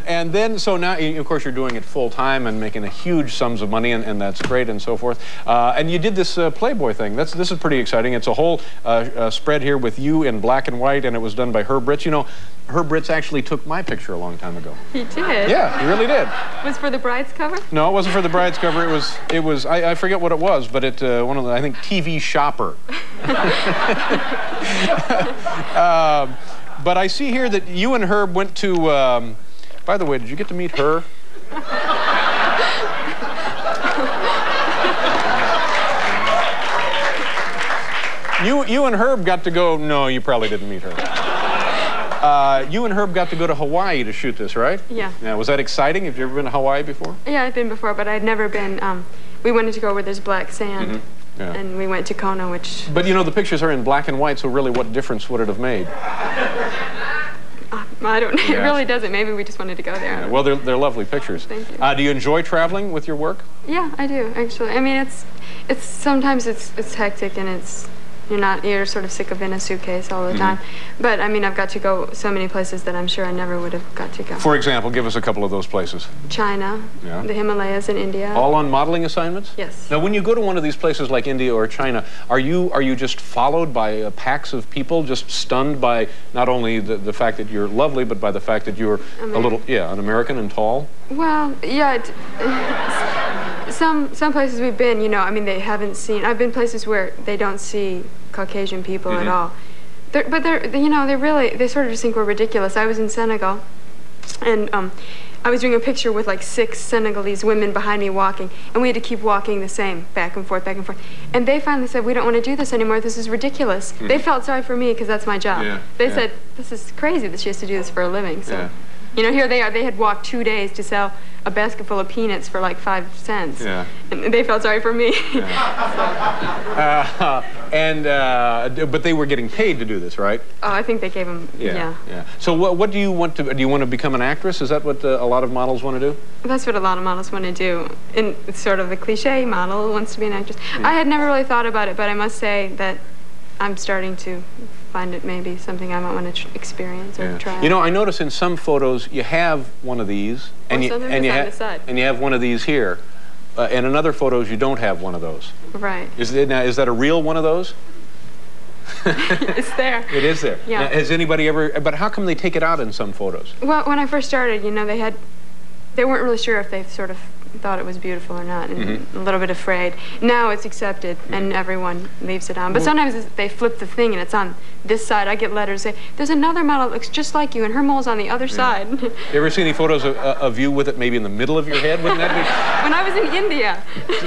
And then, so now, of course, you're doing it full time and making a huge sums of money, and that's great and so forth. And you did this Playboy thing. This is pretty exciting. It's a whole spread here with you in black and white, and it was done by Herb Ritts. You know, Herb Ritts actually took my picture a long time ago. He did? Yeah, he really did. Was for the bride's cover? No, it wasn't for the bride's cover. It was. I forget what it was, but it one of the, I think, TV Shopper. But I see here that you and Herb went to. By the way, did you get to meet her? You and Herb got to go. No, you probably didn't meet her. You and Herb got to go to Hawaii to shoot this, right? Yeah. Yeah. Was that exciting? Have you ever been to Hawaii before? Yeah, I've been before, but I'd never been. We wanted to go where there's black sand, Yeah. and we went to Kona, which. But you know, the pictures are in black and white, so really, what difference would it have made? I don't know. It really doesn't. Maybe we just wanted to go there. Yeah, well, they're lovely pictures. Thank you. Do you enjoy traveling with your work? Yeah, I do actually. I mean, it's sometimes it's hectic and you're sort of sick of in a suitcase all the time. But I mean, I've got to go so many places that I'm sure I never would have got to go. For example, give us a couple of those places. China, the Himalayas, and India. All on modeling assignments? Yes. Now, when you go to one of these places like India or China, are you just followed by packs of people, just stunned by not only the fact that you're lovely, but by the fact that you're an American and tall? Well, yeah. Some places we've been, you know, I mean, they haven't seen. I've been places where they don't see Caucasian people at all. But they sort of just think we're ridiculous. I was in Senegal, and I was doing a picture with like 6 Senegalese women behind me walking, and we had to keep walking the same, back and forth, back and forth. And they finally said, we don't want to do this anymore. This is ridiculous. They felt sorry for me because that's my job. They said, this is crazy that she has to do this for a living. So, you know, here they are. They had walked 2 days to sell a basket full of peanuts for like 5 cents. Yeah. And they felt sorry for me. But they were getting paid to do this, right? Oh, I think they gave them, yeah. So what do you want to, do you want to become an actress? Is that what a lot of models want to do? That's what a lot of models want to do. And it's sort of the cliche model wants to be an actress. I had never really thought about it, but I must say that I'm starting to find it maybe something I might want to experience or try. You know, I notice in some photos you have one of these, and you have one of these here. And in other photos you don't have one of those. Right. Is that a real one of those? It's there. It is there. Yeah. Now, has anybody ever? But how come they take it out in some photos? Well, when I first started, you know, they weren't really sure if they sort of thought it was beautiful or not, and a little bit afraid. Now it's accepted, and everyone leaves it on. But sometimes they flip the thing, and it's on this side. I get letters say, "There's another model that looks just like you, and her mole's on the other side." You ever see any photos of you with it maybe in the middle of your head? Wouldn't that be? When I was in India.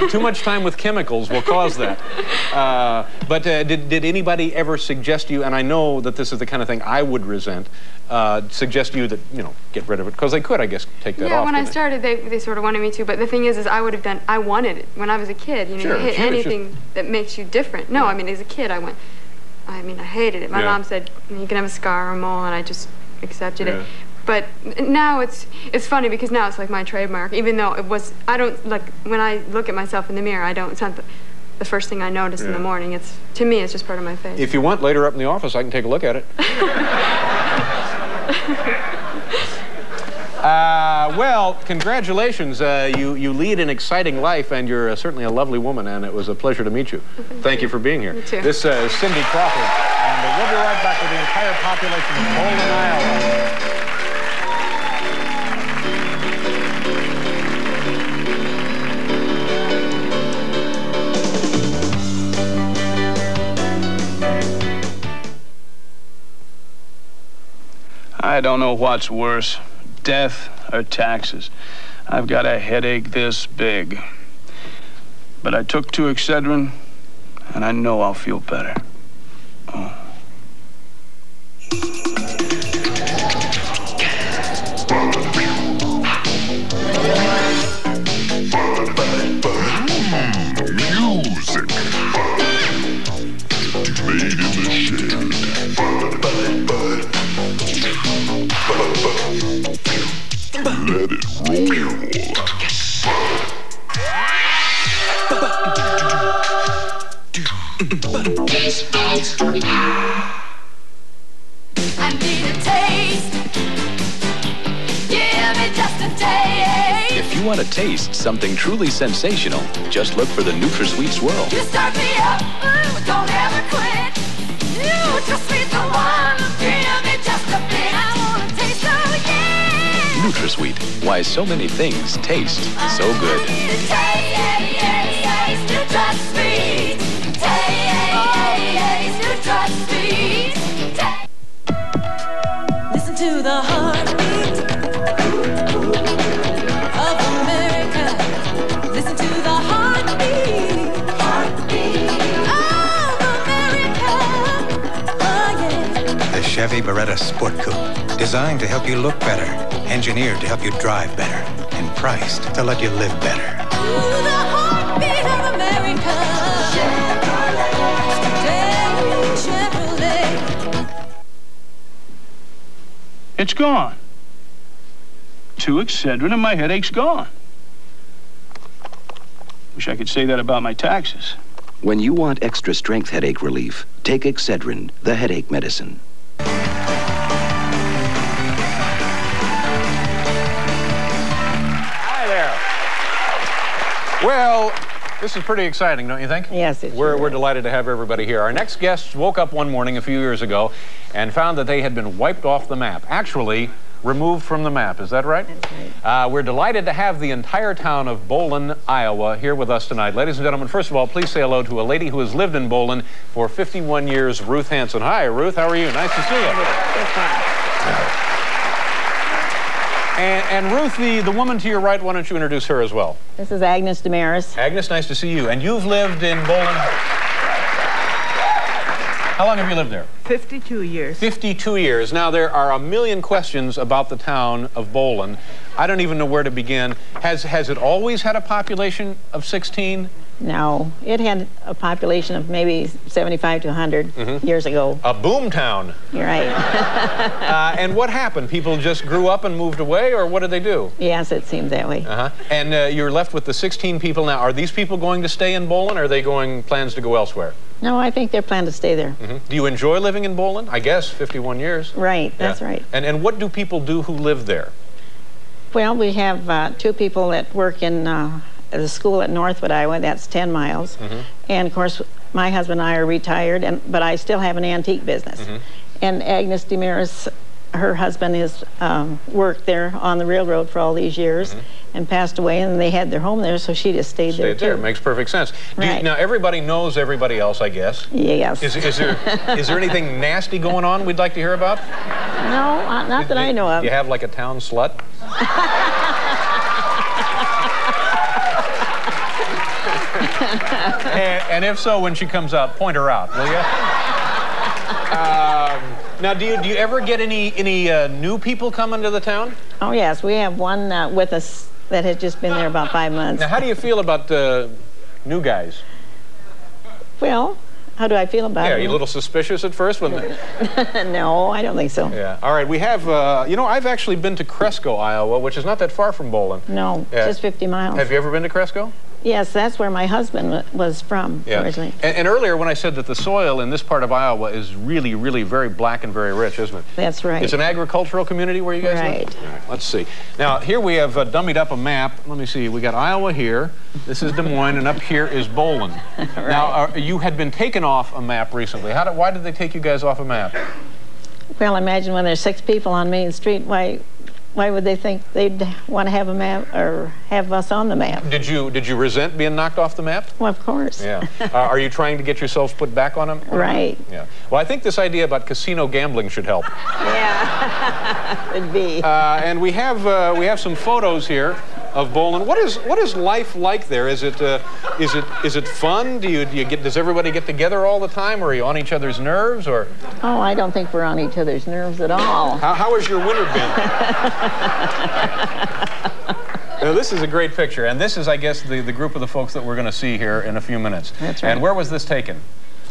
Too much time with chemicals will cause that. But did anybody ever suggest you? And I know that this is the kind of thing I would resent. Suggest you that, you know, get rid of it, because they could, I guess, take that off. Yeah, when I started, they sort of wanted me to, but the thing is I would have done, I wanted it when I was a kid, you know, you hate anything that makes you different. No, I mean, as a kid, I hated it. My mom said, you can have a scar or a mole, and I just accepted it. But now it's funny because now it's like my trademark, even though I don't, like, when I look at myself in the mirror, it's not the first thing I notice in the morning. To me, it's just part of my face. If you want, later up in the office, I can take a look at it. Well, congratulations. You lead an exciting life, and you're certainly a lovely woman, and it was a pleasure to meet you. Thank you for being here. You too. This is Cindy Crawford, and we'll be right back with the entire population of Bolan, Iowa. I don't know what's worse, death or taxes. I've got a headache this big. But I took 2 Excedrin, and I know I'll feel better. Music. Made in the shed. Let it roll. I need a taste. Give me want to taste something truly sensational, just look for the NutraSweet Swirl. You start me up, ooh, don't ever quit. NutraSweet, the one, give me just a bit. I want to taste, oh yeah. NutraSweet, why so many things taste so good. Taste NutraSweet. Taste NutraSweet. Listen to the heartbeat of America. Listen to the heartbeat of America. Oh yeah. The Chevy Beretta Sport Coupe, designed to help you look better, engineered to help you drive better, and priced to let you live better. Ooh, the heartbeat of America. Chevrolet. It's gone. 2 Excedrin and my headache's gone. Wish I could say that about my taxes. When you want extra strength headache relief, take Excedrin, the headache medicine. Hi there. Well, this is pretty exciting, don't you think? Yes, it's We're delighted to have everybody here. Our next guests woke up one morning a few years ago and found that they had been wiped off the map. Actually, removed from the map. Is that right? That's right. We're delighted to have the entire town of Bolan, Iowa, here with us tonight. Ladies and gentlemen, first of all, please say hello to a lady who has lived in Bolan for 51 years, Ruth Hanson. Hi, Ruth. How are you? Nice to see you. And Ruth, the woman to your right, why don't you introduce her as well? This is Agnes Damaris. Agnes, nice to see you. And you've lived in Bolan? How long have you lived there? 52 years. 52 years. Now, there are a million questions about the town of Bolan. I don't even know where to begin. Has it always had a population of 16? No, it had a population of maybe 75 to 100 years ago. A boom town. You're right. And what happened? People just grew up and moved away, or what did they do? Yes, it seemed that way. And you're left with the 16 people now. Are these people going to stay in Bolan, or are they plans to go elsewhere? No, I think they're planning to stay there. Do you enjoy living in Bolan? I guess 51 years. Right, that's right. And what do people do who live there? Well, we have 2 people that work in the school at Northwood, Iowa. That's 10 miles. And of course, my husband and I are retired, but I still have an antique business. And Agnes Damaris, her husband has worked there on the railroad for all these years and passed away, and they had their home there, so she just stayed there too. Makes perfect sense. Now, everybody knows everybody else, I guess. Yes. Is there anything nasty going on we'd like to hear about? No, not that I know of. Do you have like a town slut? and if so, when she comes out, point her out, will you? Now, do you ever get any new people coming to the town? Oh yes, we have one with us that has just been there about 5 months. Now, how do you feel about new guys? Well, how do I feel about it? Are you a little suspicious at first? No, I don't think so. Yeah. All right, we have, I've actually been to Cresco, Iowa, which is not that far from Bolan. No, just 50 miles. Have you ever been to Cresco? Yes, that's where my husband was from originally. And earlier when I said that the soil in this part of Iowa is really, really very black and very rich, isn't it? That's right. It's an agricultural community where you guys live? Right. All right, let's see. Now, here we have dummied up a map. Let me see. We got Iowa here. This is Des Moines, and up here is Bolan. Right. Now, you had been taken off a map recently. Why did they take you guys off a map? Well, imagine when there's 6 people on Main Street, why would they think they'd want to have a map or have us on the map? Did you resent being knocked off the map? Well, of course. Yeah. Are you trying to get yourselves put back on them? Right. Yeah. Well, I think this idea about casino gambling should help. Yeah. Could be. And we have some photos here of Bolan. What is life like there? Is it fun? Does everybody get together all the time, or are you on each other's nerves, or? Oh, I don't think we're on each other's nerves at all. How has your winter been? Now, this is a great picture, and this is, I guess, the group of the folks that we're going to see here in a few minutes. That's right. And where was this taken?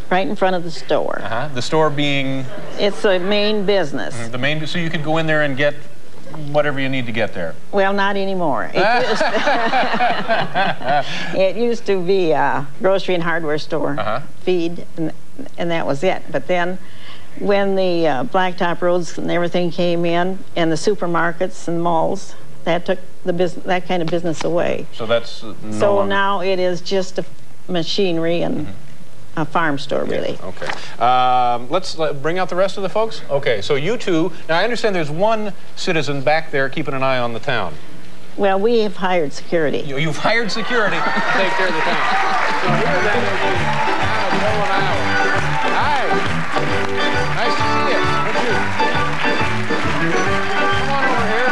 Right in front of the store. The store being? It's a main business. So you could go in there and get whatever you need to get there. Well, not anymore. It used to be a grocery and hardware store, feed, and that was it. But then when the blacktop roads and everything came in, and the supermarkets and malls, that took that kind of business away. So that's no So longer... now it is just a machinery and a farm store, really. Okay. Let's bring out the rest of the folks. Okay, so you two, now I understand there's one citizen back there keeping an eye on the town. Well, we have hired security. You've hired security to take care of the town. So here then is the town of Bolan, Iowa. Hi. Nice to see you. What'd you? Come on over here.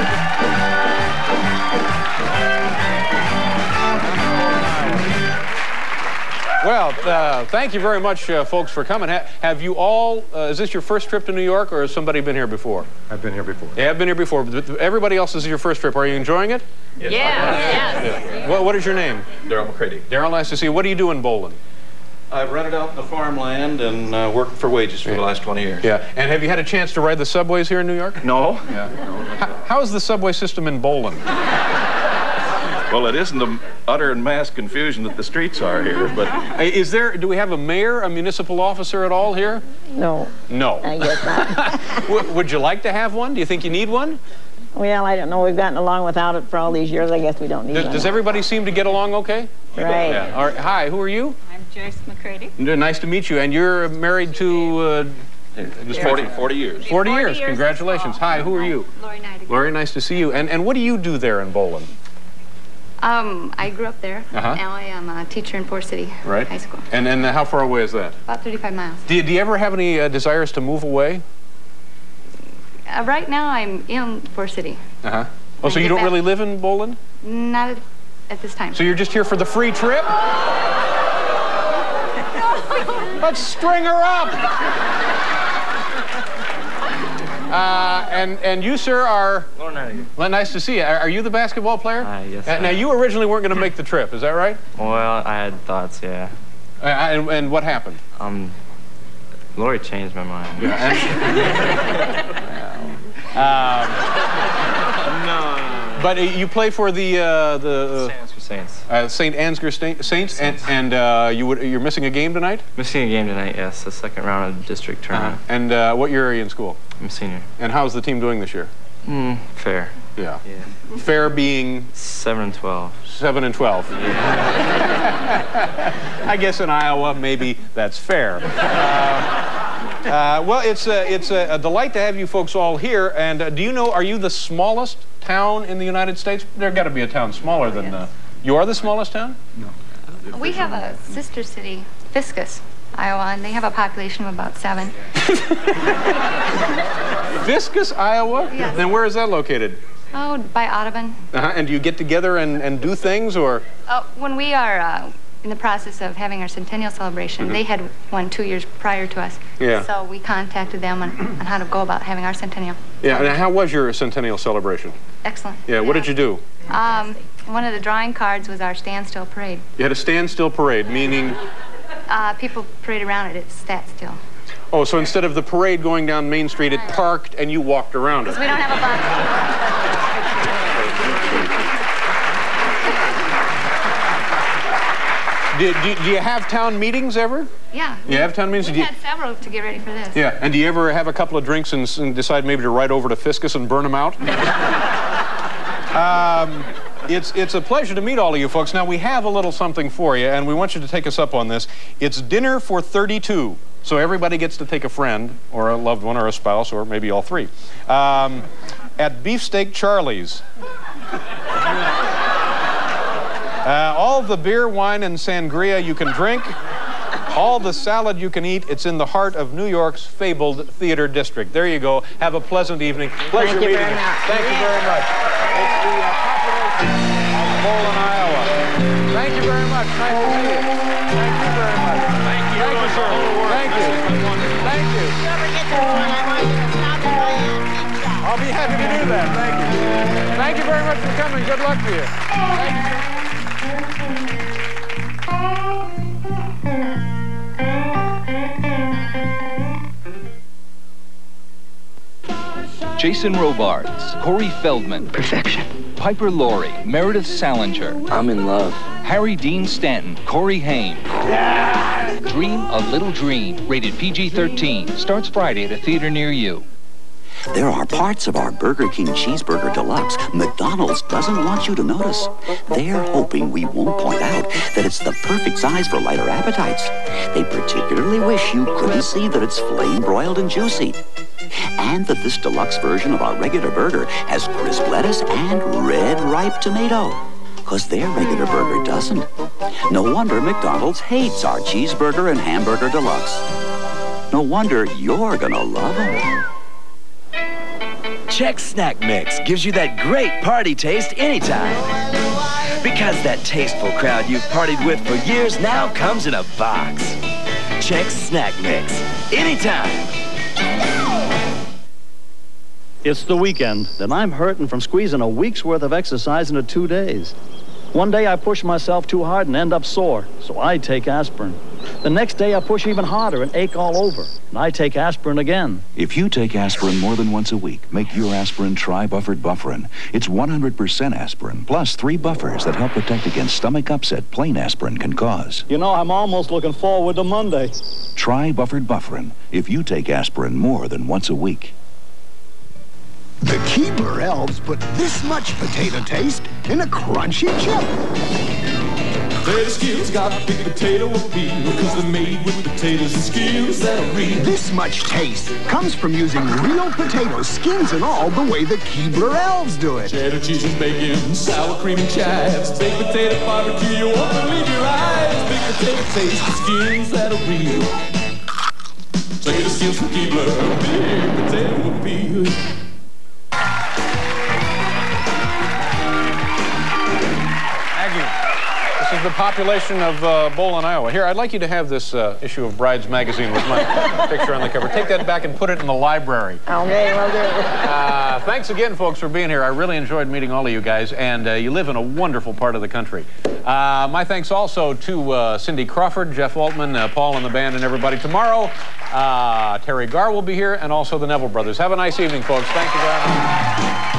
Well, thank you very much, folks, for coming. Have you all, is this your first trip to New York, or has somebody been here before? I've been here before. Yeah, I've been here before. Everybody else, this is your first trip. Are you enjoying it? Yes. Yeah. What is your name? Daryl McCready. Daryl, nice to see you. What do you do in Bolan? I've rented out the farmland and worked for wages for the last 20 years. Yeah. And have you had a chance to ride the subways here in New York? No. Yeah. How is the subway system in Bolan? Well, it isn't the utter and mass confusion that the streets are here, but... Do we have a mayor, a municipal officer at all here? No. No. I guess not. Would you like to have one? Do you think you need one? Well, I don't know. We've gotten along without it for all these years. I guess we don't need one. Does everybody seem to get along okay? Right. Yeah. All right. Hi, who are you? I'm Joyce McCready. Nice to meet you. And you're married to... Just 40 years. 40 years. Congratulations. Hi, who are you? Lori Nightingale. Lori, nice to see you. And what do you do there in Bolan? I grew up there. Now I am a teacher in Forest City High School. And how far away is that? About 35 miles. Do you ever have any desires to move away? Right now I'm in Forest City. Oh, so you don't really live in Bolan? Not at this time. So you're just here for the free trip? Let's string her up! And you, sir, are... Well, nice to see you. Are you the basketball player? Yes, Now, you originally weren't going to make the trip, is that right? Well, I had thoughts, yeah. And what happened? Lori changed my mind. No. But you play for the Saints. St. Ansgar Saints, and you're missing a game tonight? Missing a game tonight, yes. The second round of the district tournament. And what year are you in school? I'm a senior. And how's the team doing this year? Fair. Yeah. Fair being 7 and 12. 7 and 12. Yeah. I guess in Iowa, maybe that's fair. Well, it's a delight to have you folks all here. And are you the smallest town in the United States? There's got to be a town smaller than... You are the smallest town? No. We have a sister city, Fiscus, Iowa, and they have a population of about 7. Fiscus, Iowa? Yes. Then where is that located? Oh, by Audubon. And do you get together and do things, or? When we are in the process of having our centennial celebration, they had one 2 years prior to us. Yeah. So we contacted them on how to go about having our centennial. Yeah, and how was your centennial celebration? Excellent. Yeah, what did you do? One of the drawing cards was our standstill parade. You had a standstill parade, meaning? People parade around it, it's sat still. Oh, so instead of the parade going down Main Street, it parked and you walked around it. Because we don't have a bus. Do you have town meetings ever? Yeah. You have town meetings? We had several to get ready for this. Yeah, and do you ever have a couple of drinks and decide maybe to ride over to Fiscus and burn them out? It's a pleasure to meet all of you folks. Now, we have a little something for you, and we want you to take us up on this. It's dinner for 32. So everybody gets to take a friend, or a loved one, or a spouse, or maybe all three. At Beefsteak Charlie's. All the beer, wine, and sangria you can drink, all the salad you can eat. It's in the heart of New York's fabled theater district. There you go. Have a pleasant evening. Pleasure meeting you. Thank you very much. It's the population of Bolan, Iowa. Thank you very much. Nice to see you. Thank you very much. Thank you. Thank you, sir. Thank you. Thank you. If you ever get to one, I want you to stop by and pizza. I'll be happy to do that. Thank you. Thank you very much for coming. Good luck to you. Thank you. Jason Robards, Corey Feldman. Perfection. Piper Laurie, Meredith Salinger. I'm in love. Harry Dean Stanton, Corey Haim. Yeah. Dream a Little Dream, rated PG-13. Starts Friday at a theater near you. There are parts of our Burger King Cheeseburger Deluxe McDonald's doesn't want you to notice. They're hoping we won't point out that it's the perfect size for lighter appetites. They particularly wish you couldn't see that it's flame-broiled and juicy. And that this deluxe version of our regular burger has crisp lettuce and red ripe tomato. 'Cause their regular burger doesn't. No wonder McDonald's hates our Cheeseburger and Hamburger Deluxe. No wonder you're gonna love them. Chex Snack Mix gives you that great party taste anytime. Because that tasteful crowd you've partied with for years now comes in a box. Chex Snack Mix. Anytime. It's the weekend, and I'm hurting from squeezing a week's worth of exercise into 2 days. One day I push myself too hard and end up sore, so I take aspirin. The next day I push even harder and ache all over, and I take aspirin again. If you take aspirin more than once a week, make your aspirin Tri-Buffered Bufferin. It's 100% aspirin, plus 3 buffers that help protect against stomach upset plain aspirin can cause. You know, I'm almost looking forward to Monday. Tri-Buffered Bufferin, if you take aspirin more than once a week. The Keebler elves put this much potato taste in a crunchy chip. Potato skills got big potato appeal, because they're made with potatoes and skills that are real. This much taste comes from using real potato skins and all, the way the Keebler elves do it. Cheddar cheese and bacon, sour cream and chives, baked potato barbecue, you won't believe your eyes. Big potato taste, the skins that are real. Potato skins from Keebler, big potato appeal. This is the population of Bolan, Iowa. Here, I'd like you to have this issue of Brides magazine with my picture on the cover. Take that back and put it in the library. Okay, will do. Thanks again, folks, for being here. I really enjoyed meeting all of you guys, and you live in a wonderful part of the country. My thanks also to Cindy Crawford, Jeff Altman, Paul and the band, and everybody. Tomorrow, Terry Garr will be here, and also the Neville brothers. Have a nice evening, folks. Thank you very much.